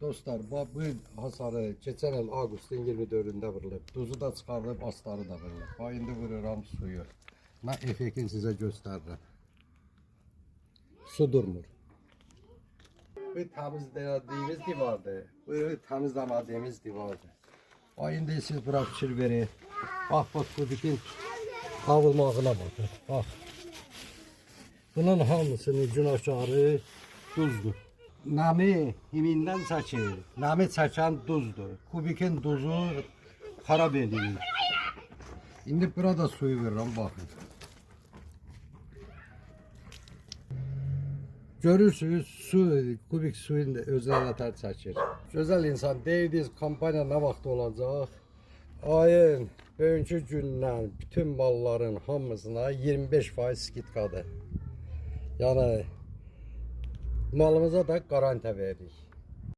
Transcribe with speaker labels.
Speaker 1: Dostlar, bu hasarı geçen il Ağustos'un 24'ünde vurulub. Duzu da çıxarılıb, astarı da vurulub. İndi vururam suyu. Mən effektin sizə göstərirəm. Su durmur. Bu təmizlədiyimiz divardır. Bu təmizləmədiyimiz divardır. İndi siz bura fikir verin. Bax, kubikin avılmağına bakın. Bax. Bunun hamısının günahkarı duzdur. Nami himindən çəkir. Nami çəkən duzdur. Kubikin duzu xarab edir. İndi burada suyu verirəm, baxın. Görürsünüz, kubik suyun özünə nətər çəkir. Gözəl insan, deyildiniz kampaniya nə vaxt olacaq? Ayın bugünkü gündən bütün malların hamısına 25% skidkadır. Yəni malımıza da qarantə veririk.